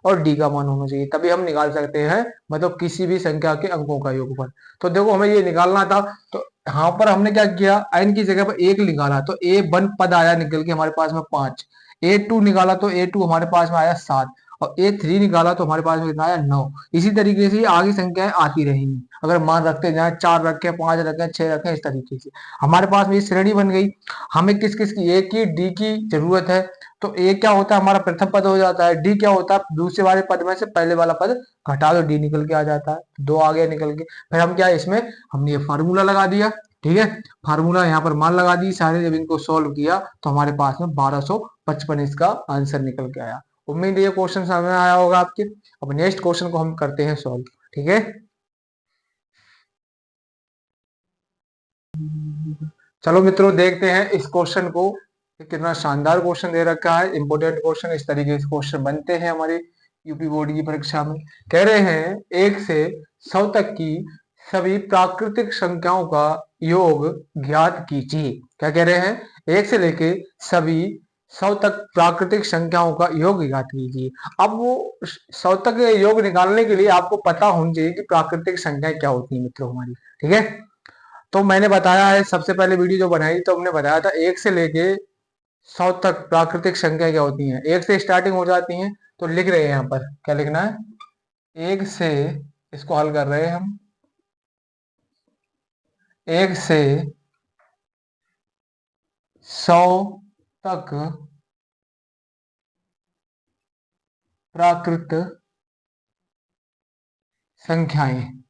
और डी का मान होना चाहिए, तभी हम निकाल सकते हैं मतलब किसी भी संख्या के अंकों का योगफल। तो देखो हमें ये निकालना था, तो यहाँ पर हमने क्या किया, n की जगह पर 1 निकाला तो A1 पद आया निकल के हमारे पास में 5, A2 निकाला तो A2 हमारे पास में आया 7, और A3 निकाला तो हमारे पास में कितना आया 9। इसी तरीके से आगे संख्याएं आती रहेंगी, अगर मान रखते जाए 4 रखे, 5 रखे, 6 रखे, इस तरीके से हमारे पास में ये श्रेणी बन गई। हमें किस किस की, ए की, डी की जरूरत है। तो ए क्या होता है, हमारा प्रथम पद हो जाता है। डी क्या होता है, दूसरे वाले पद में से पहले वाला पद घटा दो, डी निकल के आ जाता है, 2 आ गया निकल के। फिर हम क्या, इसमें हमने ये फार्मूला लगा दिया, ठीक है। फार्मूला यहाँ पर मान लगा दी सारे, जब इनको सोल्व किया तो हमारे पास में 1255 इसका आंसर निकल के आया। उम्मीद है ये क्वेश्चन समझ में आया होगा आपके। अब नेक्स्ट क्वेश्चन को हम करते हैं सॉल्व, ठीक है। चलो मित्रों देखते हैं इस क्वेश्चन को, कितना शानदार क्वेश्चन दे रखा है, इंपोर्टेंट क्वेश्चन। इस तरीके से क्वेश्चन बनते हैं हमारे यूपी बोर्ड की परीक्षा में। कह रहे हैं 1 से 100 तक की सभी प्राकृतिक संख्याओं का योग ज्ञात कीजिए। क्या कह रहे हैं, 1 से लेके सभी 100 तक प्राकृतिक संख्याओं का योग ज्ञात कीजिए। अब वो 100 तक के योग निकालने के लिए आपको पता होना चाहिए कि प्राकृतिक संख्याएं क्या होती है मित्रों हमारी, ठीक है। तो मैंने बताया है, सबसे पहले वीडियो जो बनाई तो हमने बताया था 1 से लेके 100 तक प्राकृतिक संख्या क्या होती हैं, 1 से स्टार्टिंग हो जाती हैं। तो लिख रहे हैं यहाँ पर, क्या लिखना है, 1 से, इसको हल कर रहे हैं हम, 1 से 100 तक प्राकृत संख्याएं,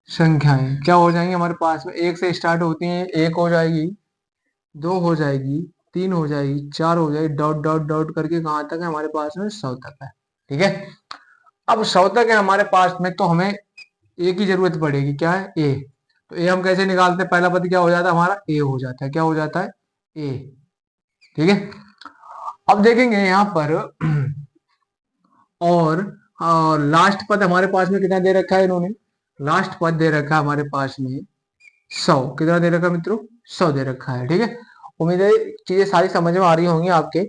संख्याएं क्या हो जाएंगी हमारे पास में, 1 से स्टार्ट होती हैं, 1 हो जाएगी, 2 हो जाएगी, 3 हो जाएगी, 4 हो जाएगी, डॉट डॉट डॉट करके कहाँ तक है हमारे पास में, 100 तक है, ठीक है। अब 100 तक है हमारे पास में, तो हमें ए की जरूरत पड़ेगी, क्या है, ए। तो ए हम कैसे निकालते हैं, पहला पद क्या हो जाता है हमारा, ए हो जाता है, क्या हो जाता है, ए, ठीक है। अब देखेंगे यहाँ पर और लास्ट पद हमारे पास में कितना दे रखा है इन्होंने, लास्ट पद दे रखा है हमारे पास में 100, कितना दे रखा है मित्रों, 100 दे रखा है, ठीक है। उम्मीद है चीजें सारी समझ में आ रही होंगी आपके।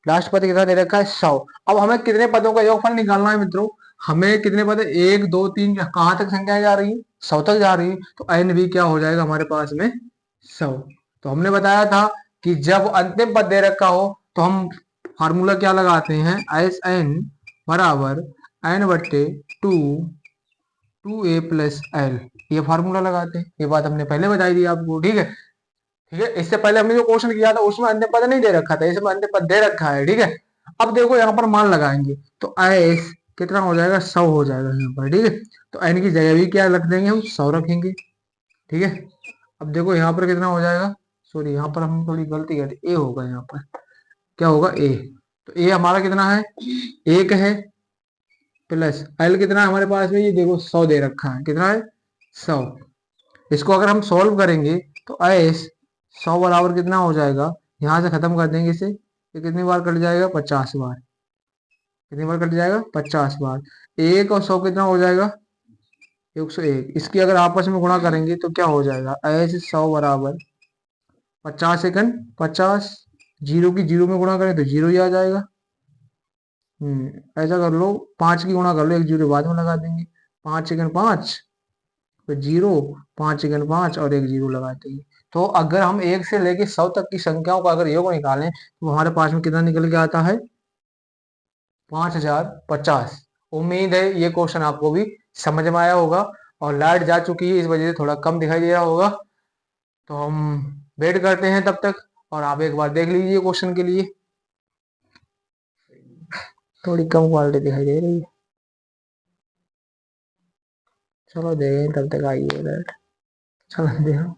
लास्ट पद कितना दे रखा है, 100। अब हमें कितने पदों का योगफल निकालना है मित्रों, हमें कितने पद, 1 2 3, कहाँ तक संख्या जा रही है, 100 तक जा रही है, तो एन भी क्या हो जाएगा हमारे पास में, 100। तो हमने बताया था कि जब अंतिम पद दे रखा हो तो हम फार्मूला क्या लगाते हैं, एस एन बराबर एन बट्टे 2 2a प्लस एल, ये फार्मूला लगाते हैं। ये बात हमने पहले बताई थी आपको, ठीक है। ठीक है, इससे पहले हमने जो क्वेश्चन किया था उसमें अंतिम पद नहीं दे रखा था, इसमें अंतिम पद दे रखा है, ठीक है। अब देखो यहाँ पर मान लगाएंगे तो एस कितना हो जाएगा, 100 हो जाएगा यहाँ पर, ठीक है। तो एन की जगह भी क्या रख देंगे, हम 100 रखेंगे, ठीक है। अब देखो यहाँ पर कितना हो जाएगा, सॉरी यहाँ पर हम थोड़ी गलती कर दी, ए होगा यहाँ पर, क्या होगा, ए। तो ए हमारा कितना है, 1 है, प्लस एल कितना है हमारे पास में, ये देखो 100 दे रखा है, कितना है, 100। इसको अगर हम सॉल्व करेंगे तो एस 100 बराबर कितना हो जाएगा, यहां से खत्म कर देंगे इसे, ये कितनी बार कट जाएगा, 50 बार, कितनी बार कट जाएगा, 50 बार। 1 और 100 कितना हो जाएगा, 101। इसकी अगर आपस में गुणा करेंगे तो क्या हो जाएगा, एस 100 बराबर 50 सेकंड 50, जीरो की जीरो में गुणा करें तो जीरो ही आ जाएगा। ऐसा कर लो, 5 की गुणा कर लो, एक जीरो बाद में लगा देंगे, 5 सेकंड 5, फिर जीरो, 5 सेकंड 5 और एक जीरो लगाते हैं। तो अगर हम 1 से लेके 100 तक की संख्याओं का अगर योग निकालें तो हमारे पास में कितना निकल के आता है, 5050। उम्मीद है ये क्वेश्चन आपको भी समझ में आया होगा। और लाइट जा चुकी है, इस वजह से थोड़ा कम दिखाई दे रहा होगा, तो हम वेट करते हैं तब तक। और आप एक बार देख लीजिए क्वेश्चन के लिए, थोड़ी कम क्वालिटी दिखाई दे रही है, चलो देखें तब तक, आइए लाइट, चलो देखो।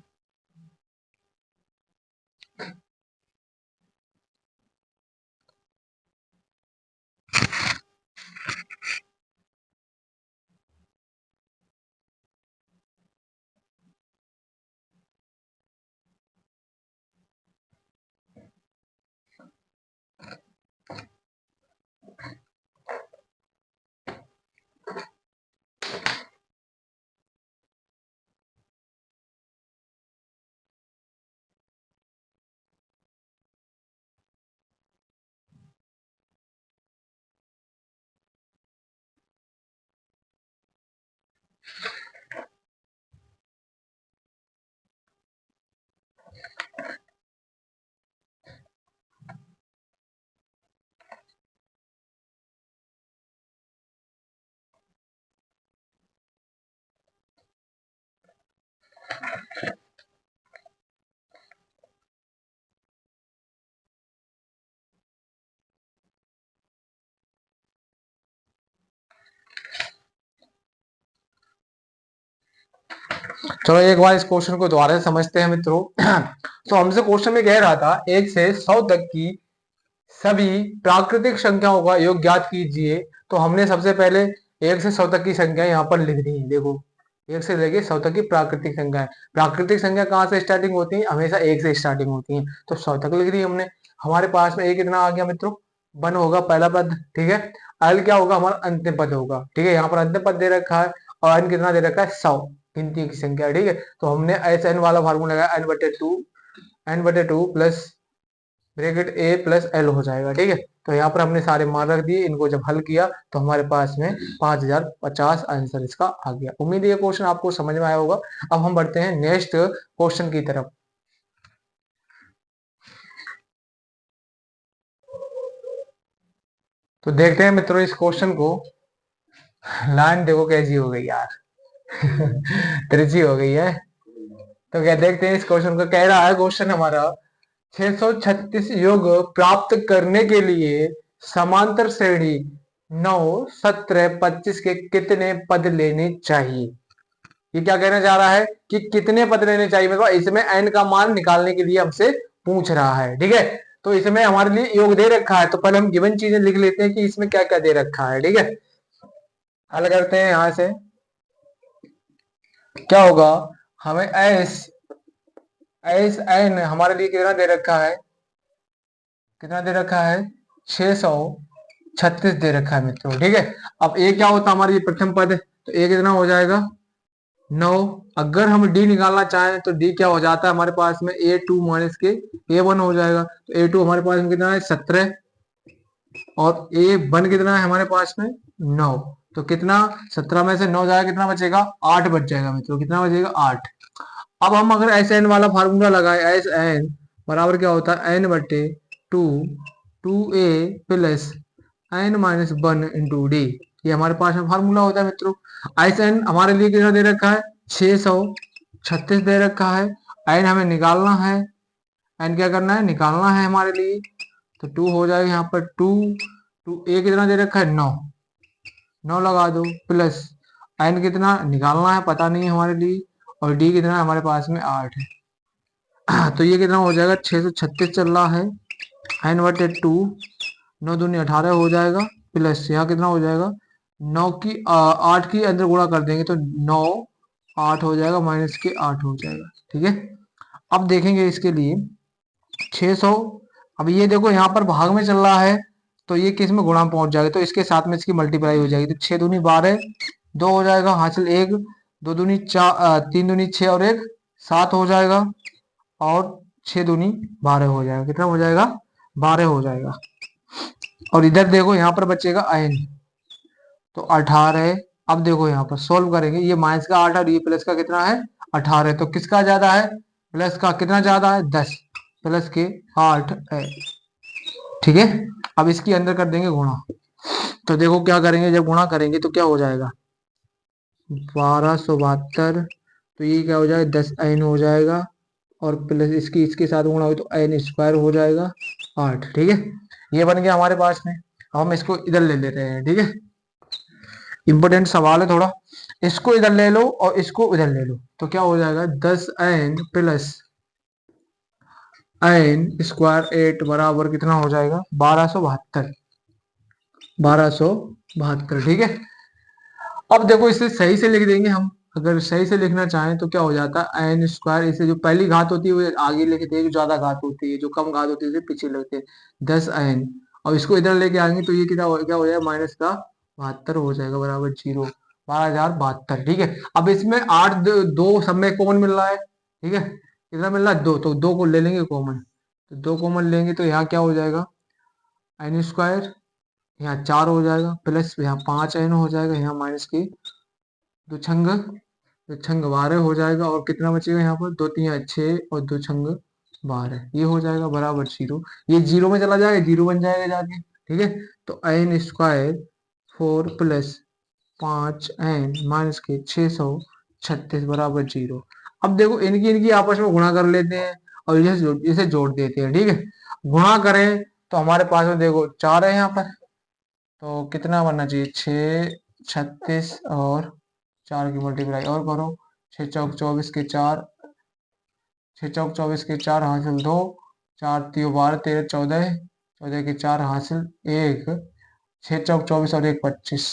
चलो एक बार इस क्वेश्चन को दोबारा से समझते हैं मित्रों। तो हमसे क्वेश्चन में कह रहा था 1 से 100 तक की सभी प्राकृतिक संख्याओं का योग ज्ञात कीजिए। तो हमने सबसे पहले 1 से 100 तक की संख्या यहाँ पर लिख दी है। देखो 1 से लेके 100 तक की प्राकृतिक संख्या है। प्राकृतिक संख्या कहाँ से स्टार्टिंग होती है? हमेशा 1 से स्टार्टिंग होती है। तो 100 तक लिख दी हमने। हमारे पास में एक कितना आ गया मित्रों? 1 होगा पहला पद, ठीक है। एल क्या होगा? हमारा अंतिम पद होगा, ठीक है। यहाँ पर अंतिम पद दे रखा है और एन कितना दे रखा है? 100 गिनती की संख्या है, ठीक है। तो हमने एस एन वाला फार्मूला लगाया, n/2 प्लस ब्रैकेट ए प्लस एल हो जाएगा, ठीक है। तो यहाँ पर हमने सारे मान रख दिए। इनको जब हल किया तो हमारे पास में 5050 आंसर इसका आ गया। उम्मीद है ये क्वेश्चन आपको समझ में आया होगा। अब हम बढ़ते हैं नेक्स्ट क्वेश्चन की तरफ। तो देखते हैं मित्रों इस क्वेश्चन को। लाइन देखो कैसी हो गई यार। तिरछी हो गई है। तो क्या देखते हैं इस क्वेश्चन को। कह रहा है क्वेश्चन हमारा 636 योग प्राप्त करने के लिए समांतर श्रेणी 9, 17, 25 के कितने पद लेने चाहिए? ये क्या कहना चाह रहा है कि कितने पद लेने चाहिए? मतलब इसमें n का मान निकालने के लिए हमसे पूछ रहा है, ठीक है। तो इसमें हमारे लिए योग दे रखा है, तो पहले हम गिवन चीजें लिख लेते हैं कि इसमें क्या क्या दे रखा है, ठीक है। हल करते हैं यहां से। क्या होगा? हमें एस एस एन हमारे लिए कितना दे रखा है? कितना दे रखा है? 636 दे रखा है मित्रों, ठीक है। अब ए क्या होता है? हमारे लिए प्रथम पद, तो ए कितना हो जाएगा? 9। अगर हम डी निकालना चाहें तो डी क्या हो जाता है हमारे पास में? A2 माइनस के A1 हो जाएगा। तो A2 हमारे पास में कितना है? 17। और A1 कितना है हमारे पास में? 9। तो कितना? 17 में से 9 जाएगा, कितना बचेगा? 8 बच जाएगा मित्रों। कितना बचेगा? 8। अब हम अगर एस एन वाला फार्मूला लगाए, एस एन बराबर क्या होता है? n/2 2a plus n-1 × d। ये हमारे पास में फार्मूला होता है मित्रों। एस एन हमारे लिए कितना दे रखा है? 636 दे रखा है। एन हमें निकालना है। एन क्या करना है? निकालना है हमारे लिए। तो 2 हो जाएगा यहाँ पर 2 2 ए कितना दे रखा है? 9 9 लगा दो प्लस एन कितना निकालना है पता नहीं है हमारे लिए, और डी कितना हमारे पास में 8 है। तो ये कितना हो जाएगा? 636 चल रहा है। n/2 9 दूनी 18 हो जाएगा, प्लस यहाँ कितना हो जाएगा? 9 की 8 की अंदर गुणा कर देंगे तो 9 8 हो जाएगा, माइनस के 8 हो जाएगा, ठीक है। अब देखेंगे इसके लिए 600। अब ये देखो यहाँ पर भाग में चल रहा है, तो ये किस में गुणा में पहुंच जाएगा? तो इसके साथ में इसकी मल्टीप्लाई हो जाएगी। तो 6 दूनी 12 2 हो जाएगा, हासिल 1 2 दूनी 4 3 दूनी 6 और 1 7 हो जाएगा, और 6 दूनी 12 हो जाएगा। कितना हो जाएगा? 12 हो जाएगा। और इधर देखो यहाँ पर बचेगा n, तो 18। अब देखो यहाँ पर सोल्व करेंगे, ये माइनस का 8 और ये प्लस का कितना है? 18। तो किसका ज्यादा है? प्लस का। कितना ज्यादा है? 10 प्लस के 8 है, ठीक है। अब इसके अंदर कर देंगे गुणा। तो देखो क्या करेंगे, जब गुणा करेंगे तो क्या हो जाएगा? 1272। तो ये क्या हो जाएगा? 10n हो जाएगा, और प्लस इसकी इसके साथ गुणा हो तो n² हो जाएगा 8, ठीक है। ये बन गया हमारे पास में। अब हम इसको इधर ले ले रहे हैं, ठीक है। इंपोर्टेंट सवाल है थोड़ा। इसको इधर ले लो और इसको इधर ले लो, तो क्या हो जाएगा? 10n प्लस n² 8 बराबर कितना हो जाएगा? 1272। 1272, ठीक है। अब देखो इसे सही से लिख देंगे हम। अगर सही से लिखना चाहें तो क्या हो जाता है? n², इसे जो पहली घात होती है वो आगे लिखते हैं, जो ज्यादा घात होती है, जो कम घात होती है उसे पीछे लिखते हैं। 10n, और इसको इधर लेके आएंगे तो ये क्या हो जाएगा? माइनस का 72 हो जाएगा, बराबर 0। 12,072, ठीक है। अब इसमें 8 दो सब में कॉमन मिल रहा है, ठीक है। कितना मिल रहा है? 2, तो 2 को ले लेंगे कॉमन। तो 2 कॉमन लेंगे तो यहाँ क्या हो जाएगा? n², यहाँ 4 हो जाएगा, प्लस यहाँ 5n हो जाएगा, यहाँ माइनस की दो छंग, तो छंग 12 हो जाएगा, और कितना बचेगा यहाँ पर? 2 3 6 और 2 छंग 12, ये हो जाएगा बराबर 0। ये 0 में चला जाएगा, 0 बन जाएगा जाके, ठीक है। तो n² 4 प्लस 5n माइनस के 636 बराबर 0। अब देखो इनकी इनकी आपस में गुणा कर लेते हैं और इसे जोड़ देते हैं, ठीक है। गुणा करें तो हमारे पास में देखो 4 है यहाँ पर, तो कितना बनना चाहिए? 6 36 और 4 की मल्टीप्लाई और करो, 6 चौक 24 के 4, 6 चौक 24 के 4 हासिल 2, 4 3 12 13 14, 14 के 4 हासिल 1, 6 चौक 24 और 1 25।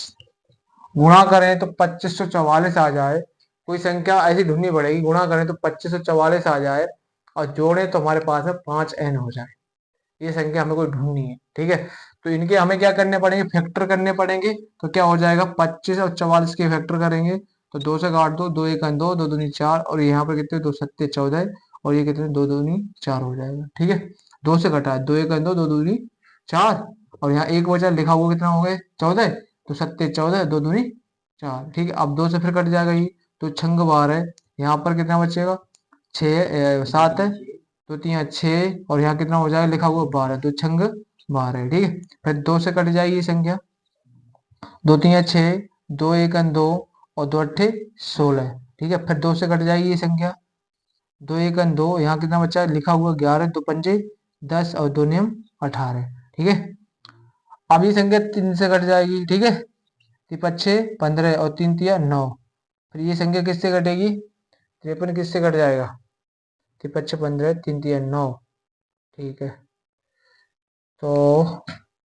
गुणा करें तो 2544 आ जाए। कोई संख्या ऐसी ढूंढनी पड़ेगी, गुणा करें तो 2544 आ जाए और जोड़ें तो हमारे पास में 5n हो जाए। ये संख्या हमें कोई ढूंढनी है, ठीक है। तो इनके हमें क्या करने पड़ेंगे, फैक्टर करने पड़ेंगे। तो क्या हो जाएगा, 25 और 44 के फैक्टर करेंगे तो 2 से काट दो, 2 1 2, 2 दूनी 4 और यहाँ पर कितने 2 सत्ते 14 और ये कितने 2 दूनी 4 हो जाएगा, ठीक है। 2 से कटा 2 1 2, 2 दूनी 4 और यहाँ एक बचा लिखा हुआ कितना हो गए 14, तो सत्ते 14, 2 दूनी 4, ठीक है। अब 2 से फिर कट जाएगा ये, तो छंग 12, यहाँ पर कितना बचेगा 6 7 है, तो 3 6 और यहाँ कितना हो जाएगा लिखा हुआ 12, तो छंग 12, ठीक है। फिर 2 से कट जाएगी ये संख्या, 2 3 6, 2 1 2 और 2 8 16, ठीक है। फिर 2 से कट जाएगी ये संख्या, 2 1 2, यहाँ कितना बचा है लिखा हुआ 11, 2 पंजे 10 और 2 नियम 18, ठीक है। अब ये संख्या 3 से कट जाएगी, ठीक है। 3 5 15 और 3 तिया 9। फिर ये संख्या किससे कटेगी, 53 किससे कट जाएगा, 3 5 15, 3 तिया 9, ठीक है। तो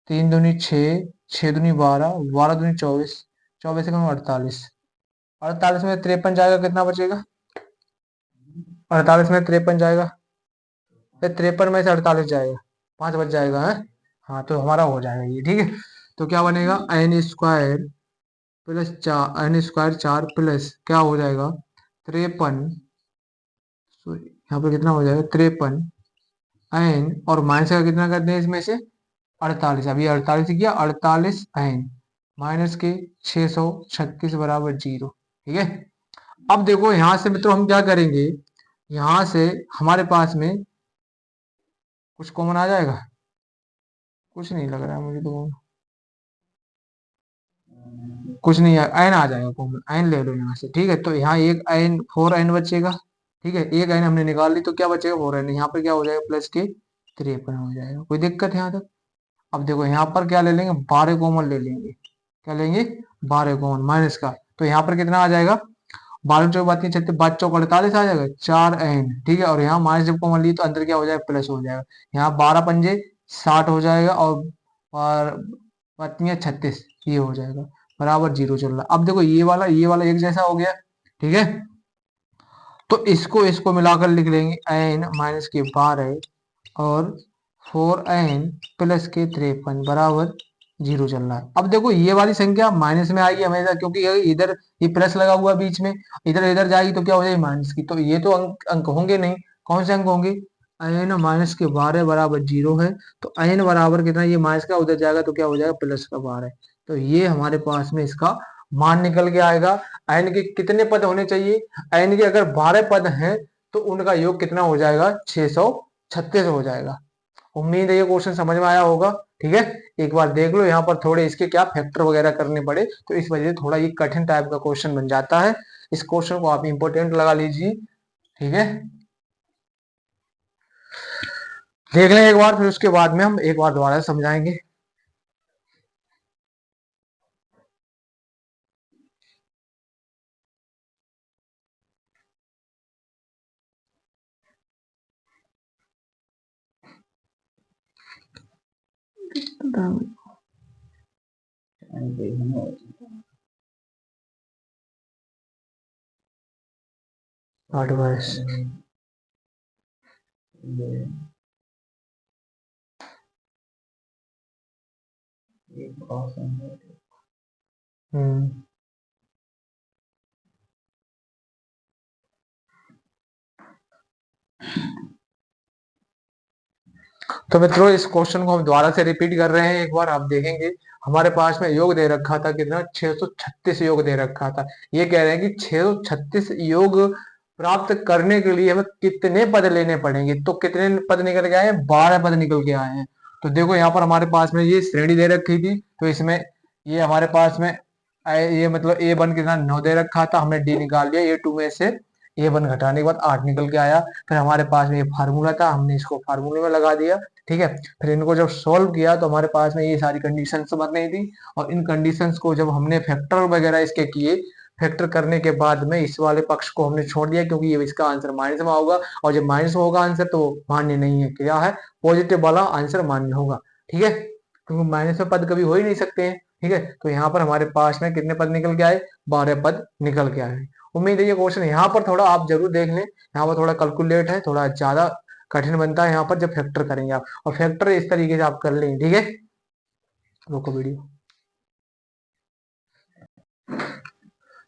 3 दूनी 6, 6 दूनी 12, 12 दूनी 24, 24 से कम 48, 48 में 53 जाएगा, कितना बचेगा 48 में 53 जाएगा, फिर 53 में से 48 जाएगा, 5 बच जाएगा है। हाँ तो हमारा हो जाएगा ये, ठीक है। तो क्या बनेगा n square plus 4, n square 4 plus क्या हो जाएगा 53, सॉरी यहाँ पर कितना हो जाएगा 53 एन और माइनस का कितना करते हैं इसमें से 48, अभी 48 किया 48 एन माइनस के 636 बराबर 0, ठीक है। अब देखो यहां से मित्रों हम क्या करेंगे, यहां से हमारे पास में कुछ कॉमन आ जाएगा, कुछ नहीं लग रहा है मुझे तो, कुछ नहीं एन आ जाएगा कॉमन, एन ले लो यहाँ से, ठीक है। तो यहाँ एक एन 4n बचेगा, ठीक है। एक एन हमने निकाल ली तो क्या बचेगा 4n, यहाँ पर क्या हो जाएगा प्लस के 53 हो जाएगा। कोई दिक्कत है यहाँ तक। अब देखो यहाँ पर क्या ले लेंगे 12 कॉमन ले लेंगे, क्या लेंगे 12 कॉमन माइनस का, तो यहाँ पर कितना आ जाएगा 12 चौक बात 36, 5 चौक 48 आ जाएगा 4n, ठीक है। और यहाँ माइनस जब कॉमन ली तो अंदर क्या हो जाएगा प्लस हो जाएगा, यहाँ 12 पंजे 60 हो जाएगा और पत्नियां 36 ये हो जाएगा बराबर 0 चल रहा। अब देखो ये वाला एक जैसा हो गया, ठीक है। तो इसको इसको मिलाकर लिख लेंगे n माइनस के 12 और 4n प्लस के 53 बराबर 0 चल रहा है। अब देखो ये वाली संख्या माइनस में आएगी हमेशा, क्योंकि इधर ये प्लस लगा हुआ बीच में, इधर इधर जाएगी तो क्या हो जाएगी माइनस की, तो ये तो अंक होंगे नहीं। कौन से अंक होंगे, n माइनस के 12 बराबर 0 है, तो n बराबर कितना, ये माइनस का उधर जाएगा तो क्या हो जाएगा प्लस का 12, तो ये हमारे पास में इसका मान निकल के आएगा। n के कितने पद होने चाहिए, n के अगर 12 पद हैं तो उनका योग कितना हो जाएगा 636 हो जाएगा। उम्मीद है ये क्वेश्चन समझ में आया होगा, ठीक है। एक बार देख लो, यहाँ पर थोड़े इसके क्या फैक्टर वगैरह करने पड़े तो इस वजह से थोड़ा ये कठिन टाइप का क्वेश्चन बन जाता है। इस क्वेश्चन को आप इंपोर्टेंट लगा लीजिए, ठीक है। देख लें एक बार, फिर उसके बाद में हम एक बार दोबारा समझाएंगे। एडवाइस तो मित्रों इस क्वेश्चन को हम दोबारा से रिपीट कर रहे हैं, एक बार आप देखेंगे। हमारे पास में योग दे रखा था कितना 636 योग दे रखा था। ये कह रहे हैं कि 636 योग प्राप्त करने के लिए हमें कितने पद लेने पड़ेंगे, तो कितने पद निकल के आए हैं 12 पद निकल के आए हैं। तो देखो यहाँ पर हमारे पास में ये श्रेणी दे रखी थी, तो इसमें ये हमारे पास में ये मतलब A1 कितना 9 दे रखा था, हमने डी निकाल लिया, A2 में से A1 घटाने के बाद 8 निकल के आया। फिर हमारे पास में ये फार्मूला था, हमने इसको फार्मूले में लगा दिया, ठीक है। फिर इनको जब सॉल्व किया तो हमारे पास में ये सारी कंडीशंस बन रही थी, और इन कंडीशंस को जब हमने फैक्टर वगैरह इसके किए फैक्टर करने के बाद में इस वाले पक्ष को हमने छोड़ दिया, क्योंकि ये इसका आंसर माइनस में होगा, और जब माइनस में होगा आंसर तो मान्य नहीं है, क्या है, पॉजिटिव वाला आंसर मान्य होगा। ठीक है, क्योंकि माइनस में पद कभी हो ही नहीं सकते हैं। ठीक है, तो यहाँ पर हमारे पास में कितने पद निकल के आए, 12 पद निकल के आए। उम्मीद है ये क्वेश्चन यहाँ पर थोड़ा आप जरूर देख लें, यहाँ पर थोड़ा कैलकुलेट है, थोड़ा ज्यादा कठिन बनता है यहाँ पर जब फैक्टर करेंगे आप, और फैक्टर इस तरीके से आप कर लेंगे। ठीक है, रोको वीडियो।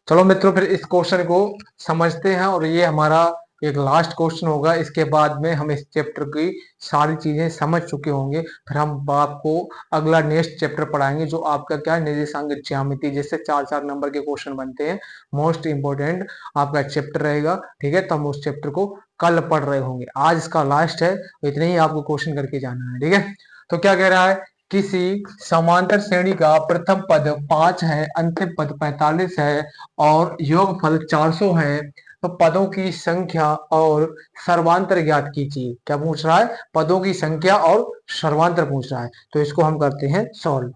चलो मित्रों, फिर इस क्वेश्चन को समझते हैं, और ये हमारा एक लास्ट क्वेश्चन होगा। इसके बाद में हम इस चैप्टर की सारी चीजें समझ चुके होंगे, फिर हम आपको अगला नेक्स्ट चैप्टर पढ़ाएंगे, जो आपका क्या है, निर्देशांक ज्यामिति, जिससे 4-4 नंबर के क्वेश्चन बनते हैं। मोस्ट इंपोर्टेंट आपका चैप्टर रहेगा। ठीक है, तो हम उस चैप्टर को कल पढ़ रहे होंगे, आज इसका लास्ट है, तो इतने ही आपको क्वेश्चन करके जाना है। ठीक है, तो क्या कह रहा है, किसी समांतर श्रेणी का प्रथम पद 5 है, अंतिम पद 45 है, और योगफल 400 है, तो पदों की संख्या और सर्वांतर ज्ञात कीजिए। क्या पूछ रहा है, पदों की संख्या और सर्वांतर पूछ रहा है, तो इसको हम करते हैं सॉल्व।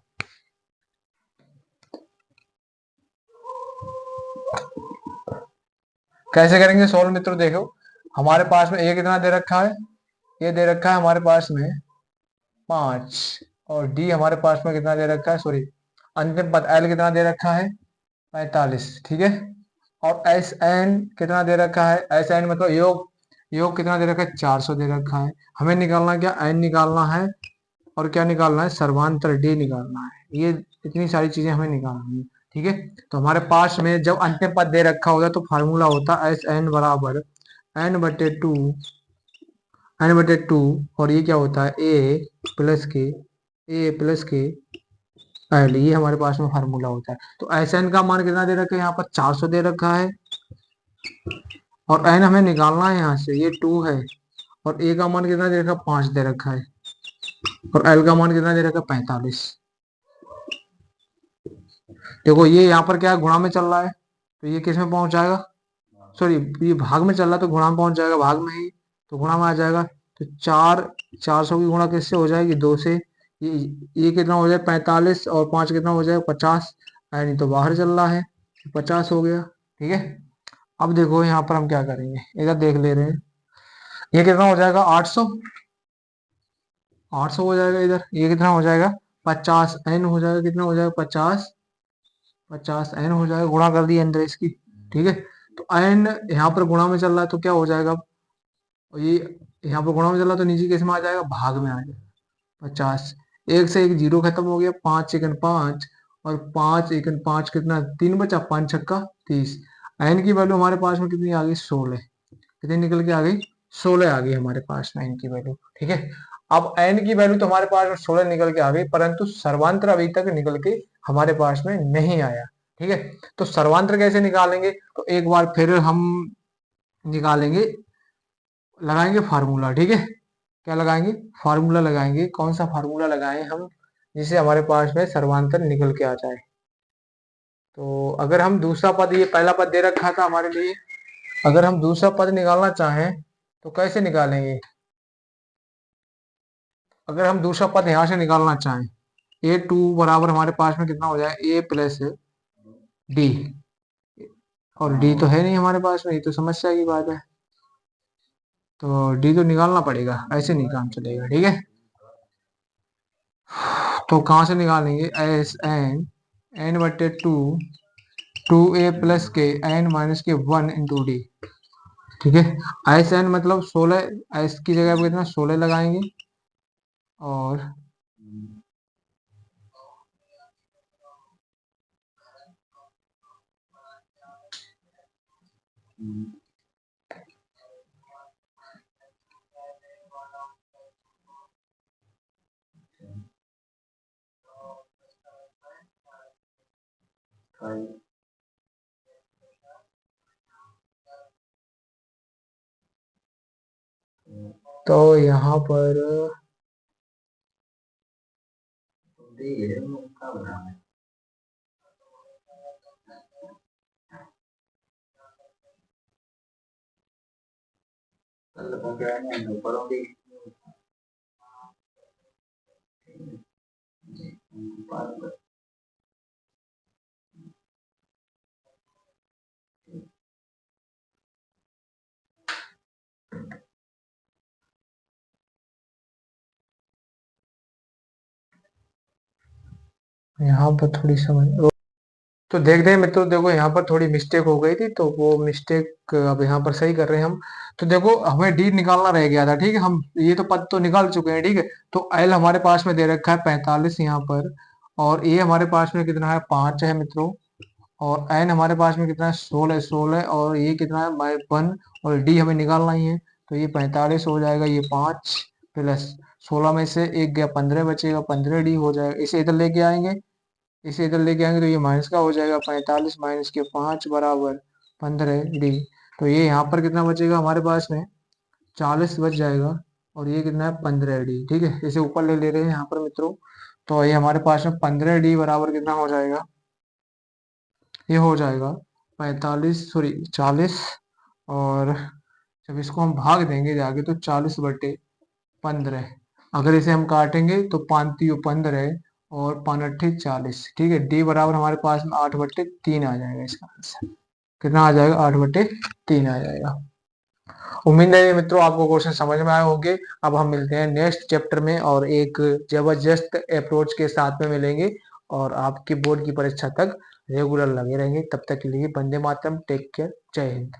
कैसे करेंगे सॉल्व मित्रों, देखो हमारे पास में ए कितना दे रखा है, ये दे रखा है हमारे पास में 5, और डी हमारे पास में कितना दे रखा है, सॉरी, अंतिम पद एल कितना दे रखा है, 45। ठीक है, और एस एन कितना दे रखा है, एस एन मतलब योग, योग कितना दे रखा है, 400 दे रखा है। हमें निकालना क्या, एन निकालना है, और क्या निकालना है, सर्वांतर डी निकालना है। ये इतनी सारी चीजें हमें निकालनी है। ठीक है, तो हमारे पास में जब अंतिम पद दे रखा होता है तो फार्मूला होता है एस एन बराबर n/2, और ये क्या होता है, ए प्लस के एल, ये हमारे पास में फार्मूला होता है। तो एस एन का मान कितना दे रखा है, यहाँ पर 400 दे रखा है, और एन हमें निकालना है यहाँ से, ये 2 है, और ए का मान कितना दे रखा है, 5 दे रखा है, और एल का मान कितना दे रखा है, 45। देखो ये यहाँ पर क्या है, गुणा में चल रहा है, तो ये किस में पहुंच जाएगा, सॉरी, ये भाग में चल रहा है तो गुणा में पहुंच जाएगा, भाग में ही तो गुणा में आ जाएगा। तो 400 की गुणा किससे हो जाएगी, 2 से। ये कितना हो जाए, 45, और 5 कितना हो जाए, 50, यानी तो बाहर चल रहा है, 50 हो गया। ठीक है, अब देखो यहाँ पर हम क्या करेंगे, इधर देख ले रहे हैं, ये कितना हो जाएगा, 800, 800 हो जाएगा इधर, ये कितना हो जाएगा, 50 एन हो जाएगा, कितना हो जाएगा, 50, 50 एन हो जाएगा, गुणा कर दिया अंदर इसकी। ठीक है, तो एन यहाँ पर गुणा में चल रहा है तो क्या हो जाएगा, और ये यहाँ पर गुणा में चल रहा है तो नीचे किस में आ जाएगा, भाग में आ जाएगा। 50, एक से एक जीरो खत्म हो गया, 5 एकन 5, और 5 एकन 5 कितना, 3 बचा, 5 छक्का 30। एन की वैल्यू हमारे पास में कितनी आ गई, 16, कितनी निकल के आ गई, 16 आ गई हमारे पास में एन की वैल्यू। ठीक है, अब एन की वैल्यू तो हमारे पास में 16 निकल के आ गई, परंतु सर्वांतर अभी तक निकल के हमारे पास में नहीं आया। ठीक है, तो सर्वांतर कैसे निकालेंगे, तो एक बार फिर हम निकालेंगे, लगाएंगे फार्मूला। ठीक है, क्या लगाएंगे, फार्मूला लगाएंगे, कौन सा फार्मूला लगाएं हम, जिससे हमारे पास में सर्वांतर निकल के आ जाए। तो अगर हम दूसरा पद, ये पहला पद दे रखा था हमारे लिए, अगर हम दूसरा पद निकालना चाहें तो कैसे निकालेंगे, अगर हम दूसरा पद यहाँ से निकालना चाहें, A2 बराबर हमारे पास में कितना हो जाए, A+D, और डी तो है नहीं हमारे पास में, ये तो समस्या की बात है, तो डी तो निकालना पड़ेगा, ऐसे नहीं काम चलेगा। ठीक है, तो कहाँ से निकालेंगे, S N, n/2, 2a+k n-1 D. ठीक है, एस एन मतलब 16, एस की जगह पे कितना, 16 लगाएंगे, और तो यहाँ पर यहाँ पर थोड़ी समझ, तो देखते हैं मित्रों, देखो यहाँ पर थोड़ी मिस्टेक हो गई थी, तो वो मिस्टेक अब यहाँ पर सही कर रहे हैं हम। तो देखो हमें डी निकालना रह गया था, ठीक है, हम ये तो पद तो निकाल चुके हैं, ठीक है। तो एल हमारे पास में दे रखा है 45 यहाँ पर, और ए हमारे पास में कितना है 5 है मित्रों, और एन हमारे पास में कितना है 16, और ये कितना है 1, और डी हमें निकालना ही है। तो ये 45 हो जाएगा, ये 5 प्लस 16 में से एक गया 15 बचेगा, 15 डी हो जाएगा। इसे इधर लेके आएंगे, इसे इधर लेके आएंगे तो ये माइनस का हो जाएगा, 45 माइनस के 5 बराबर 15 डी। तो ये यहाँ पर कितना बचेगा हमारे पास में, 40 बच जाएगा, और ये कितना है 15 डी, ठीक है। इसे ऊपर ले ले रहे हैं यहाँ पर मित्रों, तो ये हमारे पास में 15 डी बराबर कितना हो जाएगा, ये हो जाएगा 40, और जब इसको हम भाग देंगे जाके तो 40/15। अगर इसे हम काटेंगे तो 5×3 = 15 और 5×8 = 40, ठीक है। डी बराबर हमारे पास में 8/3 आ जाएगा, इसका आंसर कितना आ जाएगा, 8/3 आ जाएगा। उम्मीद है मित्रों आपको क्वेश्चन समझ में आए होंगे। अब हम मिलते हैं नेक्स्ट चैप्टर में और एक जबरदस्त अप्रोच के साथ में मिलेंगे, और आपकी बोर्ड की परीक्षा तक रेगुलर लगे रहेंगे। तब तक के लिए वंदे मातरम, टेक केयर, जय हिंद।